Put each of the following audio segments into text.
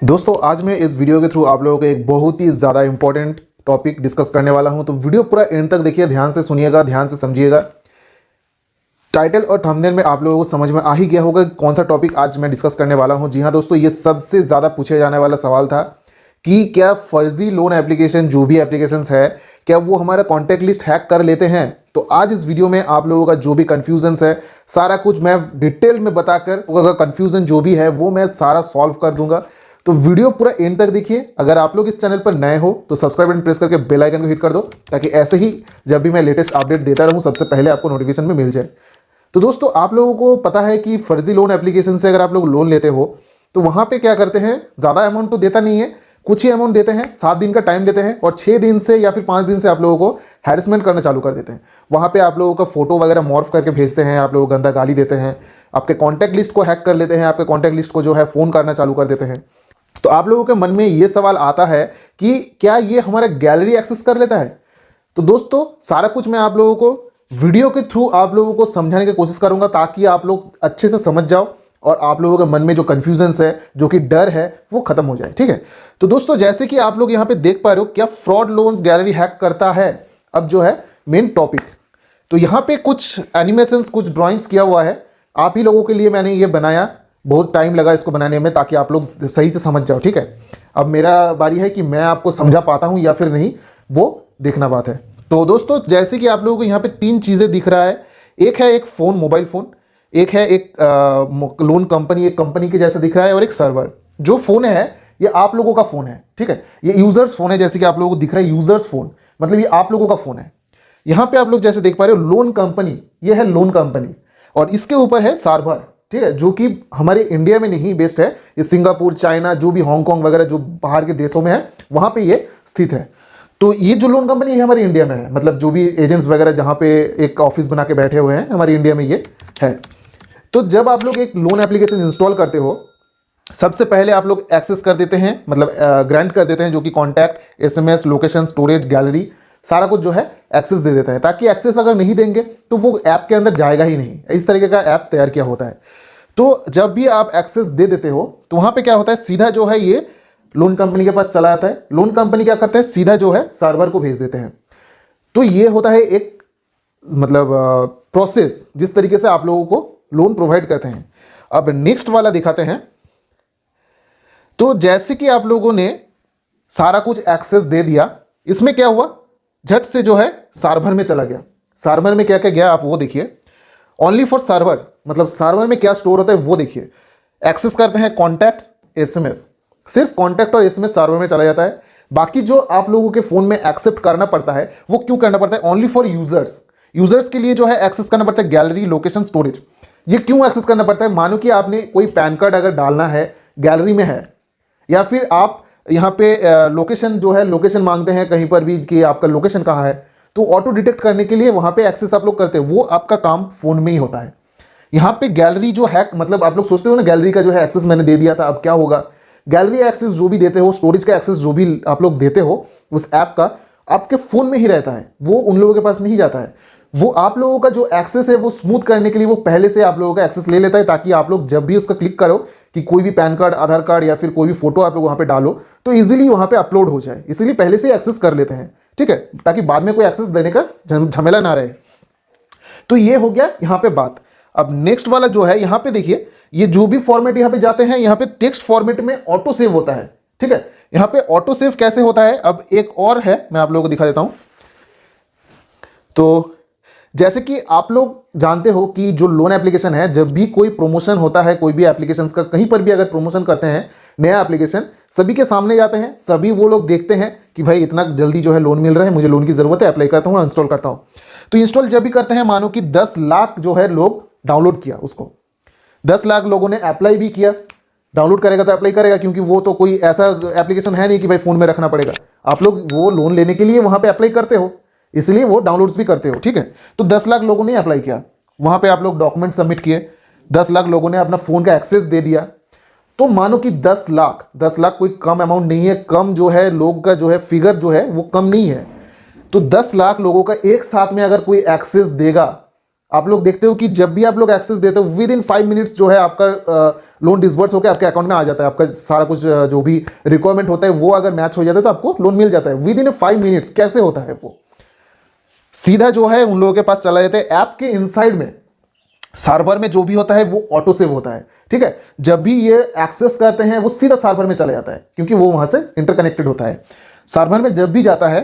दोस्तों आज मैं इस वीडियो के थ्रू आप लोगों को एक बहुत ही ज़्यादा इंपॉर्टेंट टॉपिक डिस्कस करने वाला हूं, तो वीडियो पूरा एंड तक देखिए, ध्यान से सुनिएगा, ध्यान से समझिएगा। टाइटल और थंबनेल में आप लोगों को समझ में आ ही गया होगा कि कौन सा टॉपिक आज मैं डिस्कस करने वाला हूं। जी हां दोस्तों, ये सबसे ज़्यादा पूछे जाने वाला सवाल था कि क्या फर्जी लोन एप्लीकेशन जो भी एप्लीकेशंस है, क्या वो हमारा कॉन्टैक्ट लिस्ट हैक कर लेते हैं। तो आज इस वीडियो में आप लोगों का जो भी कन्फ्यूजन्स है, सारा कुछ मैं डिटेल में बताकर अगर कन्फ्यूजन जो भी है वो मैं सारा सॉल्व कर दूंगा। तो वीडियो पूरा एंड तक देखिए। अगर आप लोग इस चैनल पर नए हो तो सब्सक्राइब बटन प्रेस करके बेल आइकन को हिट कर दो, ताकि ऐसे ही जब भी मैं लेटेस्ट अपडेट देता रहूं सबसे पहले आपको नोटिफिकेशन में मिल जाए। तो दोस्तों आप लोगों को पता है कि फर्जी लोन एप्लीकेशन से अगर आप लोग लोन लेते हो तो वहां पे क्या करते हैं, ज़्यादा अमाउंट तो देता नहीं है, कुछ ही अमाउंट देते हैं, 7 दिन का टाइम देते हैं और 6 दिन से या फिर 5 दिन से आप लोगों को हैरेसमेंट करना चालू कर देते हैं। वहाँ पे आप लोगों का फोटो वगैरह मॉर्फ करके भेजते हैं, आप लोगों को गंदा गाली देते हैं, आपके कॉन्टैक्ट लिस्ट को हैक कर लेते हैं, आपके कॉन्टैक्ट लिस्ट को जो है फ़ोन करना चालू कर देते हैं। तो आप लोगों के मन में ये सवाल आता है कि क्या ये हमारा गैलरी एक्सेस कर लेता है। तो दोस्तों सारा कुछ मैं आप लोगों को वीडियो के थ्रू आप लोगों को समझाने की कोशिश करूंगा, ताकि आप लोग अच्छे से समझ जाओ और आप लोगों के मन में जो कन्फ्यूजन्स है, जो कि डर है, वो खत्म हो जाए। ठीक है, तो दोस्तों जैसे कि आप लोग यहाँ पे देख पा रहे हो, क्या फ्रॉड लोन्स गैलरी हैक करता है, अब जो है मेन टॉपिक। तो यहाँ पे कुछ एनिमेशंस, कुछ ड्राइंग्स किया हुआ है, आप ही लोगों के लिए मैंने ये बनाया। बहुत टाइम लगा इसको बनाने में, ताकि आप लोग सही से समझ जाओ। ठीक है, अब मेरा बारी है कि मैं आपको समझा पाता हूँ या फिर नहीं, वो देखना बात है। तो दोस्तों जैसे कि आप लोगों को यहाँ पे 3 चीज़ें दिख रहा है। एक है एक फ़ोन, मोबाइल फ़ोन, एक है एक लोन कंपनी, एक कंपनी के जैसा दिख रहा है, और एक सर्वर। जो फ़ोन है ये आप लोगों का फ़ोन है। ठीक है, ये यूज़र्स फ़ोन है, जैसे कि आप लोगों को दिख रहा है यूज़र्स फ़ोन, मतलब ये आप लोगों का फ़ोन है। यहाँ पे आप लोग जैसे देख पा रहे हो लोन कंपनी, ये है लोन कंपनी, और इसके ऊपर है सर्वर। ठीक है, जो कि हमारे इंडिया में नहीं बेस्ड है, ये सिंगापुर, चाइना, जो भी हांगकांग वगैरह जो बाहर के देशों में है वहाँ पे ये स्थित है। तो ये जो लोन कंपनी है हमारे इंडिया में है, मतलब जो भी एजेंट्स वगैरह जहाँ पे एक ऑफिस बना के बैठे हुए हैं, हमारे इंडिया में ये है। तो जब आप लोग एक लोन एप्लीकेशन इंस्टॉल करते हो, सबसे पहले आप लोग एक्सेस कर देते हैं, मतलब ग्रांट कर देते हैं, जो कि contact, SMS, location, storage, gallery, सारा कुछ जो है एक्सेस दे देता है। ताकि एक्सेस अगर नहीं देंगे तो वो ऐप के अंदर जाएगा ही नहीं। इस तरीके का ऐप तैयार किया होता है। तो जब भी आप एक्सेस दे देते हो तो वहाँ पे क्या होता है, सीधा जो है ये लोन कंपनी के पास चला जाता है। लोन कंपनी क्या करते हैं, सीधा जो है सर्वर को भेज देते हैं। तो ये होता है एक मतलब प्रोसेस, जिस तरीके से आप लोगों को लोन प्रोवाइड करते हैं। अब नेक्स्ट वाला दिखाते हैं। तो जैसे कि आप लोगों ने सारा कुछ एक्सेस दे दिया, इसमें क्या हुआ, झट से जो है सर्वर में चला गया। सर्वर में क्या क्या गया आप वो देखिए। ओनली फॉर सर्वर, मतलब सर्वर में क्या स्टोर होता है वो देखिए। एक्सेस करते हैं कॉन्टैक्ट्स, SMS, सिर्फ कॉन्टैक्ट और SMS सर्वर में चला जाता है। बाकी जो आप लोगों के फोन में एक्सेप्ट करना पड़ता है वो क्यों करना पड़ता है, ओनली फॉर यूजर्स। यूजर्स के लिए जो है एक्सेस करना पड़ता है गैलरी, लोकेशन, स्टोरेज। ये क्यों एक्सेस करना पड़ता है, मानो कि आपने कोई पैन कार्ड अगर डालना है, गैलरी में है, या फिर आप यहाँ पे लोकेशन जो है, लोकेशन मांगते हैं कहीं पर भी कि आपका लोकेशन कहाँ है, तो ऑटो डिटेक्ट करने के लिए वहाँ पे एक्सेस आप लोग करते हैं। वो आपका काम फोन में ही होता है। यहाँ पे गैलरी जो हैक, मतलब आप लोग सोचते हो ना गैलरी का जो है एक्सेस मैंने दे दिया था, अब क्या होगा। गैलरी एक्सेस जो भी देते हो, स्टोरेज का एक्सेस जो भी आप लोग देते हो उस ऐप का, आपके फोन में ही रहता है, वो उन लोगों के पास नहीं जाता है। वो आप लोगों का जो एक्सेस है वो स्मूथ करने के लिए वो पहले से आप लोगों का एक्सेस ले लेता है, ताकि आप लोग जब भी उसका क्लिक करो कि कोई भी पैन कार्ड, आधार कार्ड या फिर कोई भी फोटो आप लोग वहाँ पे डालो तो इजीली वहाँ पे अपलोड हो जाए। इसीलिए पहले से एक्सेस कर लेते हैं। ठीक है, ताकि बाद में कोई एक्सेस देने का झमेला ना रहे। तो ये हो गया यहाँ पे बात। अब नेक्स्ट वाला जो है, यहाँ पे देखिए, ये जो भी फॉर्मेट यहाँ पे जाते हैं, यहाँ पे टेक्स्ट फॉर्मेट में ऑटो सेव होता है। ठीक है, यहाँ पे ऑटो सेव कैसे होता है, अब एक और है, मैं आप लोगों को दिखा देता हूं। तो जैसे कि आप लोग जानते हो कि जो लोन एप्लीकेशन है, जब भी कोई प्रमोशन होता है, कोई भी एप्लीकेशन का, कहीं पर भी अगर प्रमोशन करते हैं नया एप्लीकेशन, सभी के सामने जाते हैं, सभी वो लोग देखते हैं कि भाई इतना जल्दी जो है लोन मिल रहा है, मुझे लोन की जरूरत है, अप्लाई करता हूँ, इंस्टॉल करता हूँ। तो इंस्टॉल जब भी करते हैं, मानो कि 10 लाख जो है लोग डाउनलोड किया उसको, 10 लाख लोगों ने अप्लाई भी किया। डाउनलोड करेगा तो अप्लाई करेगा, क्योंकि वो तो कोई ऐसा एप्लीकेशन है नहीं कि भाई फोन में रखना पड़ेगा। आप लोग वो लोन लेने के लिए वहां पे अप्लाई करते हो, इसलिए वो डाउनलोड्स भी करते हो। ठीक है, तो 10 लाख लोगों ने अप्लाई किया, वहां पे आप लोग डॉक्यूमेंट सबमिट किए, 10 लाख लोगों ने अपना फोन का एक्सेस दे दिया। तो मानो कि 10 लाख कोई कम अमाउंट नहीं है, कम जो है लोग का जो है फिगर जो है वो कम नहीं है। तो 10 लाख लोगों का एक साथ में अगर कोई एक्सेस देगा, आप लोग देखते हो कि जब भी आप लोग एक्सेस देते हो विद इन 5 मिनट्स जो है आपका लोन डिसबर्स होकर आपके अकाउंट में आ जाता है। आपका सारा कुछ जो भी रिक्वायरमेंट होता है वो अगर मैच हो जाता है तो आपको लोन मिल जाता है विद इन 5 मिनट्स। कैसे होता है वो? सीधा जो है उन लोगों के पास चला जाता है, ऐप के इनसाइड में सर्वर में जो भी होता है वो ऑटो सेव होता है, ठीक है। जब भी ये एक्सेस करते हैं वो सीधा सर्वर में चला जाता है क्योंकि वो वहां से इंटरकनेक्टेड होता है। सर्वर में जब भी जाता है,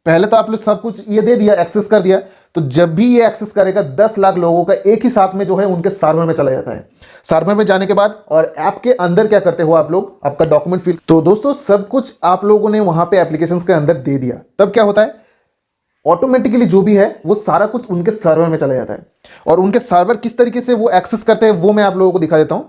पहले तो आप लोग सब कुछ ये दे दिया, एक्सेस कर दिया, तो जब भी ये एक्सेस करेगा 10 लाख लोगों का एक ही साथ में जो है उनके सर्वर में चला जाता है। सर्वर में जाने के बाद और ऐप के अंदर क्या करते हो आप लोग, आपका डॉक्यूमेंट फिल, तो दोस्तों सब कुछ आप लोगों ने वहां पे एप्लीकेशंस के अंदर दे दिया, तब क्या होता है ऑटोमेटिकली जो भी है वो सारा कुछ उनके सर्वर में चला जाता है। और उनके सर्वर किस तरीके से वो एक्सेस करते हैं वो मैं आप लोगों को दिखा देता हूं।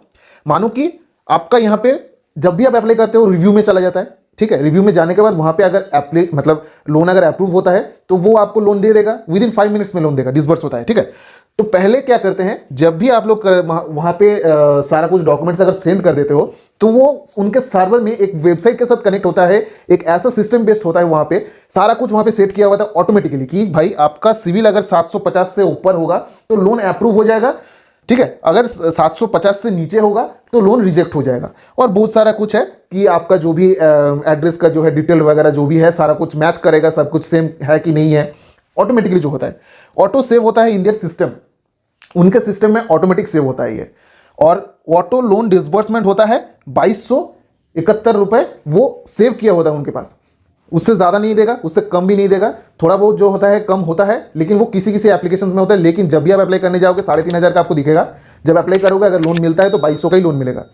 मानो कि आपका यहां पे जब भी आप अप्लाई करते हो रिव्यू में चला जाता है, ठीक है। रिव्यू में जाने के बाद वहां पे अगर मतलब लोन अगर अप्रूव होता है तो वो आपको लोन दे देगा, विद इन 5 मिनट्स में लोन देगा, डिसबर्स होता है, ठीक है। तो पहले क्या करते हैं, जब भी आप लोग वहां पे सारा कुछ डॉक्यूमेंट्स अगर सेंड कर देते हो तो वो उनके सर्वर में एक वेबसाइट के साथ कनेक्ट होता है, एक ऐसा सिस्टम बेस्ड होता है वहां पे, सारा कुछ वहां पे सेट किया हुआ था ऑटोमेटिकली कि भाई आपका सिविल अगर 750 से ऊपर होगा तो लोन अप्रूव हो जाएगा, ठीक है। अगर 750 से नीचे होगा तो लोन रिजेक्ट हो जाएगा। और बहुत सारा कुछ है कि आपका जो भी एड्रेस का जो है डिटेल वगैरह जो भी है सारा कुछ मैच करेगा, सब कुछ सेम है कि नहीं है, ऑटोमेटिकली जो होता है ऑटो सेव होता है इंडियन सिस्टम, उनके सिस्टम में ऑटोमेटिक सेव होता है ये। और ऑटो लोन डिसबर्समेंट होता है 2271 रुपए, वो सेव किया होता है उनके पास, उससे ज़्यादा नहीं देगा, उससे कम भी नहीं देगा। थोड़ा बहुत जो होता है कम होता है, लेकिन वो किसी किसी एप्लीकेशन में होता है। लेकिन जब भी आप अप्लाई करने जाओगे 3500 का आपको दिखेगा, जब अप्लाई करोगे अगर लोन मिलता है तो 2200 का ही लोन मिलेगा।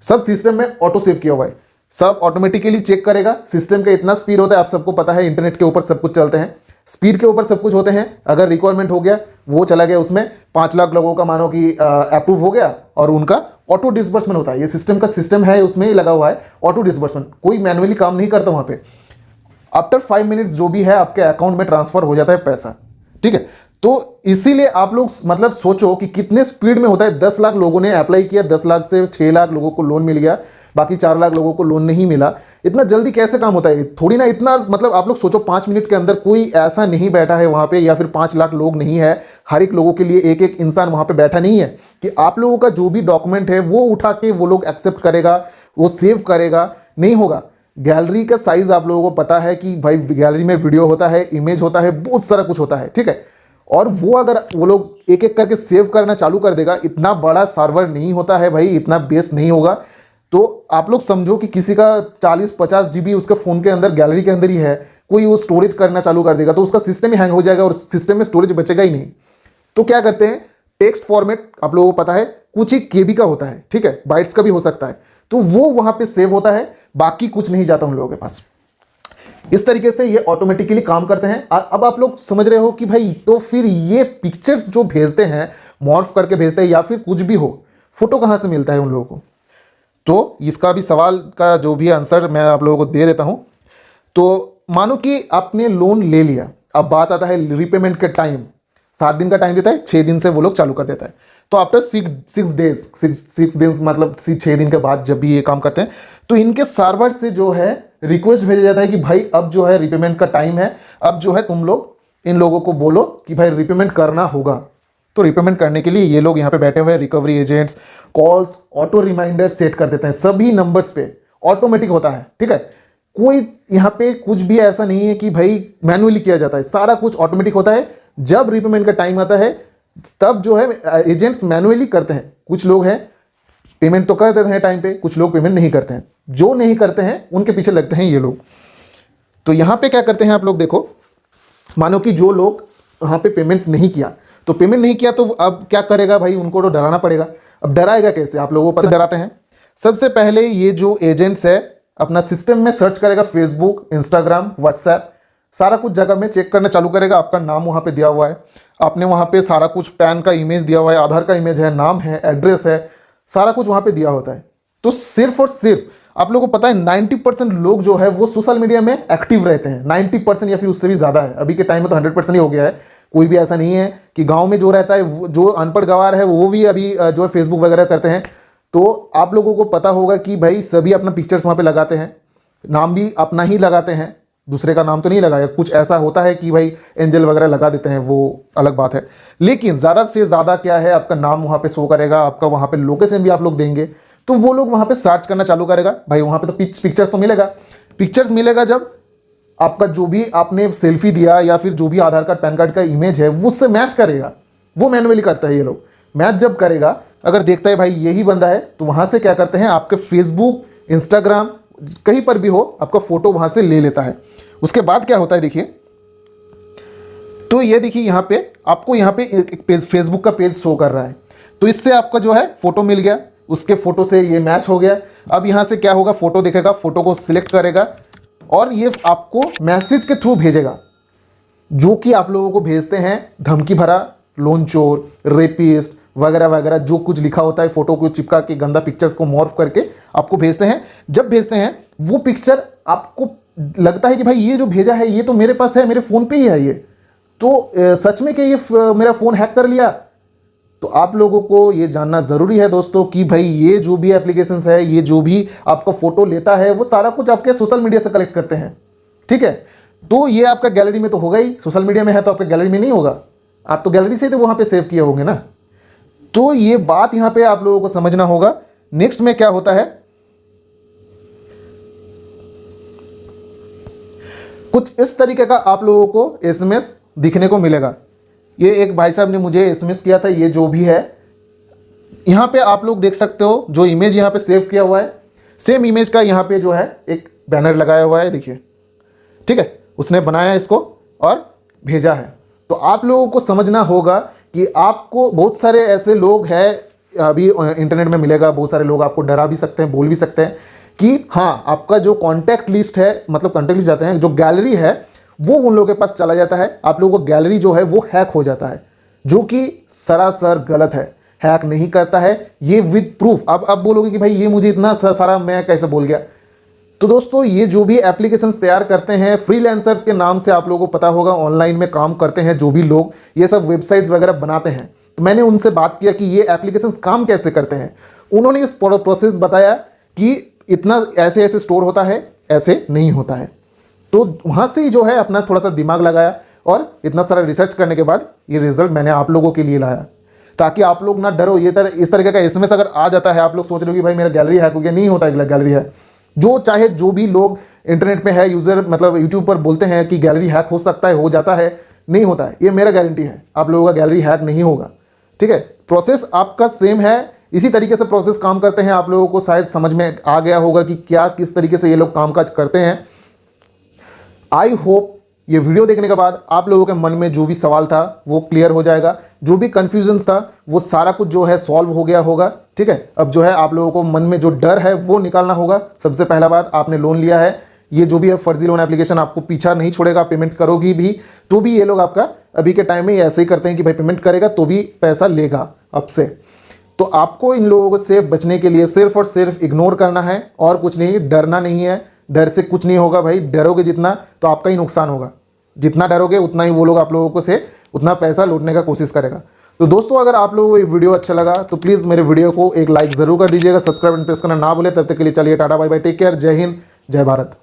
सब सिस्टम में ऑटो सेव किया हुआ है, सब ऑटोमेटिकली चेक करेगा। सिस्टम का इतना स्पीड होता है, आप सबको पता है, इंटरनेट के ऊपर सब कुछ चलते हैं, स्पीड के ऊपर सब कुछ होते हैं। अगर रिक्वायरमेंट हो गया वो चला गया, उसमें 5 लाख लोगों का मानो कि अप्रूव हो गया और उनका ऑटो डिसबर्समेंट होता है। ये सिस्टम का सिस्टम है, उसमें ही लगा हुआ है ऑटो डिसबर्समेंट, कोई मैनुअली काम नहीं करता वहां पे। आफ्टर 5 मिनट्स जो भी है आपके अकाउंट में ट्रांसफर हो जाता है पैसा, ठीक है। तो इसीलिए आप लोग मतलब सोचो कि कितने स्पीड में होता है। 10 लाख लोगों ने अप्लाई किया, 10 लाख से 6 लाख लोगों को लोन मिल गया, बाकी 4 लाख लोगों को लोन नहीं मिला। इतना जल्दी कैसे काम होता है? थोड़ी ना इतना, मतलब आप लोग सोचो 5 मिनट के अंदर कोई ऐसा नहीं बैठा है वहां पे, या फिर 5 लाख लोग नहीं है, हर एक लोगों के लिए एक एक इंसान वहां पे बैठा नहीं है कि आप लोगों का जो भी डॉक्यूमेंट है वो उठा के वो लोग एक्सेप्ट करेगा, वो सेव करेगा, नहीं होगा। गैलरी का साइज आप लोगों को पता है कि भाई गैलरी में वीडियो होता है, इमेज होता है, बहुत सारा कुछ होता है, ठीक है। और वो अगर वो लोग एक एक करके सेव करना चालू कर देगा, इतना बड़ा सर्वर नहीं होता है भाई, इतना बेस नहीं होगा। तो आप लोग समझो कि किसी का 40-50 GB उसके फोन के अंदर गैलरी के अंदर ही है, कोई वो स्टोरेज करना चालू कर देगा तो उसका सिस्टम ही हैंग हो जाएगा और सिस्टम में स्टोरेज बचेगा ही नहीं। तो क्या करते हैं, टेक्स्ट फॉर्मेट आप लोगों को पता है कुछ ही KB का होता है, ठीक है, बाइट्स का भी हो सकता है, तो वो वहां पे सेव होता है, बाकी कुछ नहीं जाता उन लोगों के पास। इस तरीके से ये ऑटोमेटिकली काम करते हैं। अब आप लोग समझ रहे हो कि भाई तो फिर ये पिक्चर्स जो भेजते हैं, मॉर्फ करके भेजते हैं या फिर कुछ भी हो, फोटो कहां से मिलता है उन लोगों को? तो इसका भी सवाल का जो भी आंसर मैं आप लोगों को दे देता हूं। तो मानो कि आपने लोन ले लिया, अब बात आता है रिपेमेंट के टाइम। 7 दिन का टाइम देता है, 6 दिन से वो लोग चालू कर देता है। तो आफ्टर 6 डेज मतलब 6 दिन के बाद जब भी ये काम करते हैं तो इनके सर्वर से जो है रिक्वेस्ट भेजा जाता है कि भाई अब जो है रिपेमेंट का टाइम है, अब जो है तुम लोग इन लोगों को बोलो कि भाई रिपेमेंट करना होगा। तो रिपेमेंट करने के लिए ये लोग यहाँ पे बैठे हुए हैं, recovery agents, calls, auto reminder set कर देते हैं, सभी नंबर्स पे ऑटोमेटिक होता है, ठीक है। कोई यहाँ पे कुछ भी ऐसा नहीं है कि भाई मैनुअली किया जाता है, सारा कुछ ऑटोमेटिक होता है। जब रिपेमेंट का टाइम आता है तब जो है एजेंट्स मैनुअली करते हैं। कुछ लोग हैं पेमेंट तो कर देते हैं टाइम पे, कुछ लोग पेमेंट नहीं करते हैं। जो नहीं करते हैं उनके पीछे लगते हैं ये लोग। तो यहां पे क्या करते हैं आप लोग देखो, मानो कि जो लोग वहां पे पेमेंट नहीं किया, तो पेमेंट नहीं किया तो अब क्या करेगा भाई, उनको तो डराना पड़ेगा। अब डराएगा कैसे? आप लोगों पर डराते हैं। सबसे पहले ये जो एजेंट्स है अपना सिस्टम में सर्च करेगा, फेसबुक, इंस्टाग्राम, व्हाट्सएप, सारा कुछ जगह में चेक करना चालू करेगा। आपका नाम वहां पे दिया हुआ है, आपने वहां पे सारा कुछ, पैन का इमेज दिया हुआ है, आधार का इमेज है, नाम है, एड्रेस है, सारा कुछ वहां पे दिया होता है। तो सिर्फ और सिर्फ आप लोगों को पता है 90% लोग जो है वो सोशल मीडिया में एक्टिव रहते हैं। 90% या फिर उससे भी ज्यादा है। अभी के टाइम में तो 100% ही हो गया है। कोई भी ऐसा नहीं है कि गांव में जो रहता है, जो अनपढ़ गंवार है वो भी अभी जो है फेसबुक वगैरह करते हैं। तो आप लोगों को पता होगा कि भाई सभी अपना पिक्चर्स वहां पे लगाते हैं, नाम भी अपना ही लगाते हैं, दूसरे का नाम तो नहीं लगाएगा। कुछ ऐसा होता है कि भाई एंजल वगैरह लगा देते हैं, वो अलग बात है। लेकिन ज़्यादा से ज़्यादा क्या है, आपका नाम वहाँ पे शो करेगा, आपका वहाँ पे लोकेशन भी आप लोग देंगे, तो वो लोग वहाँ पे सर्च करना चालू करेगा। भाई वहाँ पे तो पिक्चर्स तो मिलेगा, पिक्चर्स मिलेगा जब आपका जो भी आपने सेल्फी दिया या फिर जो भी आधार कार्ड पैन कार्ड का इमेज है वो उससे मैच करेगा। वो मैनुअली करता है ये लोग, मैच जब करेगा, अगर देखता है भाई यही बंदा है, तो वहाँ से क्या करते हैं, आपके फेसबुक, इंस्टाग्राम, कहीं पर भी हो, आपका फोटो वहाँ से ले लेता है। उसके बाद क्या होता है देखिए, तो ये देखिए यहाँ पे आपको यहाँ पे एक पेज, फेसबुक का पेज शो कर रहा है। तो इससे आपका जो है फोटो मिल गया, उसके फोटो से ये मैच हो गया। अब यहाँ से क्या होगा, फोटो दिखेगा, फोटो को सिलेक्ट करेगा और ये आपको मैसेज के थ्रू भेजेगा, जो कि आप लोगों को भेजते हैं धमकी भरा, लोन चोर, रेपिस्ट वगैरह वगैरह, जो कुछ लिखा होता है, फोटो को चिपका के गंदा पिक्चर्स को मॉर्फ करके आपको भेजते हैं। जब भेजते हैं वो पिक्चर आपको लगता है कि भाई ये जो भेजा है ये तो मेरे पास है, मेरे फ़ोन पे ही है ये, तो सच में कि ये मेरा फ़ोन हैक कर लिया। तो आप लोगों को ये जानना ज़रूरी है दोस्तों कि भाई ये जो भी एप्लीकेशंस है, ये जो भी आपका फ़ोटो लेता है, वो सारा कुछ आपके सोशल मीडिया से कलेक्ट करते हैं, ठीक है। तो ये आपका गैलरी में तो होगा ही, सोशल मीडिया में है तो आपका गैलरी में नहीं होगा, आप तो गैलरी से ही तो वहाँ पे सेव किए होंगे ना। तो ये बात यहाँ पे आप लोगों को समझना होगा। नेक्स्ट में क्या होता है, कुछ इस तरीके का आप लोगों को एसएमएस दिखने को मिलेगा। ये एक भाई साहब ने मुझे एसएमएस किया था, ये जो भी है यहाँ पे आप लोग देख सकते हो, जो इमेज यहाँ पे सेव किया हुआ है, सेम इमेज का यहाँ पे जो है एक बैनर लगाया हुआ है, देखिए, ठीक है। उसने बनाया इसको और भेजा है। तो आप लोगों को समझना होगा कि आपको बहुत सारे ऐसे लोग हैं, अभी इंटरनेट में मिलेगा, बहुत सारे लोग आपको डरा भी सकते हैं, बोल भी सकते हैं कि हाँ आपका जो कॉन्टैक्ट लिस्ट है, मतलब कॉन्टैक्ट लिस्ट जाते हैं, जो गैलरी है वो उन लोगों के पास चला जाता है, आप लोगों को गैलरी जो है वो हैक हो जाता है, जो कि सरासर गलत है। हैक नहीं करता है ये, विद प्रूफ। अब बोलोगे कि भाई ये मुझे इतना सारा मैं कैसे बोल गया। तो दोस्तों ये जो भी एप्लीकेशंस तैयार करते हैं, फ्रीलांसर्स के नाम से आप लोगों को पता होगा, ऑनलाइन में काम करते हैं जो भी लोग, ये सब वेबसाइट्स वगैरह बनाते हैं। तो मैंने उनसे बात किया कि ये एप्लीकेशंस काम कैसे करते हैं। उन्होंने इस प्रोसेस बताया कि इतना ऐसे ऐसे स्टोर होता है, ऐसे नहीं होता है। तो वहाँ से ही जो है अपना थोड़ा सा दिमाग लगाया और इतना सारा रिसर्च करने के बाद ये रिजल्ट मैंने आप लोगों के लिए लाया, ताकि आप लोग ना डरो। ये इस तरीके का एसएमएस अगर आ जाता है, आप लोग सोच रहे हो कि भाई मेरा गैलरी हैक हो गया, नहीं होता है गैलरी है। जो चाहे जो भी लोग इंटरनेट पे है, यूज़र मतलब यूट्यूब पर बोलते हैं कि गैलरी हैक हो सकता है, हो जाता है, नहीं होता है, ये मेरा गारंटी है, आप लोगों का गैलरी हैक नहीं होगा, ठीक है। प्रोसेस आपका सेम है, इसी तरीके से प्रोसेस काम करते हैं। आप लोगों को शायद समझ में आ गया होगा कि क्या किस तरीके से ये लोग कामकाज करते हैं। आई होप ये वीडियो देखने के बाद आप लोगों के मन में जो भी सवाल था वो क्लियर हो जाएगा, जो भी कंफ्यूजन था वो सारा कुछ जो है सॉल्व हो गया होगा, ठीक है। अब जो है आप लोगों को मन में जो डर है वो निकालना होगा। सबसे पहला बात, आपने लोन लिया है, ये जो भी है फर्जी लोन एप्लीकेशन आपको पीछा नहीं छोड़ेगा। पेमेंट करोगी भी तो भी ये लोग आपका अभी के टाइम में ऐसे ही करते हैं कि भाई पेमेंट करेगा तो भी पैसा लेगा आपसे। तो आपको इन लोगों से बचने के लिए सिर्फ और सिर्फ इग्नोर करना है और कुछ नहीं, डरना नहीं है। डर से कुछ नहीं होगा भाई, डरोगे जितना तो आपका ही नुकसान होगा, जितना डरोगे उतना ही वो लोग आप लोगों को से उतना पैसा लूटने का कोशिश करेगा। तो दोस्तों अगर आप लोगों को ये वीडियो अच्छा लगा तो प्लीज़ मेरे वीडियो को एक लाइक ज़रूर कर दीजिएगा, सब्सक्राइब एंड प्रेस करना ना भूले। तब तक के लिए चलिए tata bye bye, take care, जय हिंद, जय भारत।